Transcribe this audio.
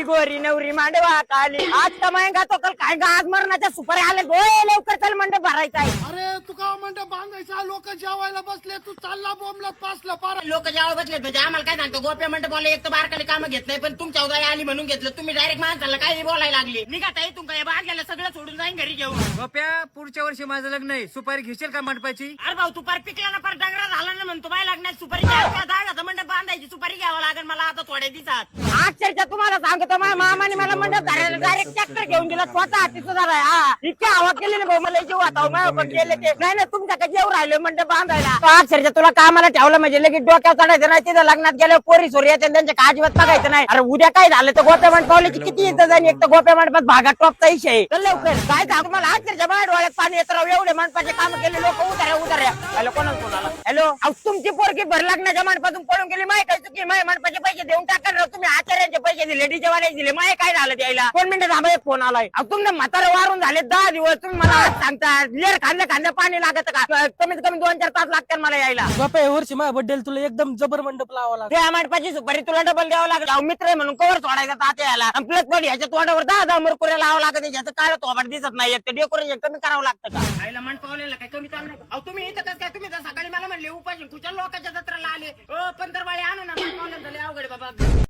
आली गोरी नवरी मांडवा काली आज कमाएगा तो कल खाएगा आज मरणाच्या सुपारी आले गोय लवकर चल मंडप भरायचा आहे. अरे तू का मंडप बांधायचा लोक जेवायला बसले तू चालला बोंबलत पासला पार लोक जेव्हा बसले म्हणजे आम्हाला काय सांगतो गोप्या मंडपाला एक तर बारकाली कामं घेत नाही पण तुमच्या उद्या आली म्हणून घेतलं तुम्ही डायरेक्ट माणसाला काही बोलायला लागले निघा ताई तुमका या बांधलेलं सगळं सोडून जाईन घरी घेऊन. गोप्या पुढच्या वर्षी माझं लग्न आहे सुपारी घेशील का मंडपाची? अरे भाऊ तू पार पिकला ना पार डंगरा झाला ना म्हणतो बाय लागण्यात सुपारी घ्यावं दादा मंडप बांधायची सुपारी घ्यावं लागेल मला आता थोड्या दिवसात. अक्षरशः तुम्हाला सांगतो माझ्या मामाने मला मंडप धरायला डायरेक्ट ट्रॅक्टर घेऊन दिला स्वतः हाती सुद्धा हा इतकी हवा केली ना भाऊ मला जीव आता पण गेले ते नाही ना तुमच्या का जेव राहिले मंडप बांधायला. अक्षरशः तुला कामाला ठेवलं म्हणजे लगेच डोक्यावर चढायचं नाही तिथं लग्नात गेल्यावर पोरी सोरी येते त्यांच्या काजीवत बघायचं नाही. अरे उद्या काय झालं तर गोप्या मंडपावल्याची किती इज्जत जाईल एक तर गोप्या मंडपात भागात टॉपचा इशे आहे. तर लवकर काय सांगू मला अक्षरशः माझ्या डोळ्यात पाणी येत राहू एवढे मंडपाचे काम केले लोक उतार्या. हॅलो कोणाला फोन आला? हॅलो तुमची पोरगी भर लग्नाच्या मंडपातून पळून गेली माय काय चुकी माय मंडपाचे पैसे देऊन टाका ना तुम्ही आचार्यांचे पैसे दिले डीजे वाल्याचे दिले माय काय झालं द्यायला 2 मिनिटं थांबा एक फोन आलाय. तुमने म्हातारे वारून झाले 10 दिवस तुम्ही मला आज सांगता लेर खांद्या पाणी लागत का कमीत कमी 2-4 तास लागतात मला यायला. बापा वर्षी माझ्या बड्डे तुला एकदम जबर मंडप लावा लागला. त्या मंडपाची सुपारी तुला डबल द्यावं लागत मित्र आहे म्हणून कवर सोडायचा तात्या याला प्लस पण ह्याच्या तोंडावर 10 मुरकुऱ्या लावावं लागत ह्याचं काय थोबड दिसत नाही एक डेकोरेशन कमी करावं लागतं का? आईला मंडपावलेला काय कमी चालणार तुम्ही इथं कसं काय तुम्ही तर सकाळी मला म्हणले उपाशी कुठल्या लोकांच्या जत्राला आले पंधरवाळे आणू ना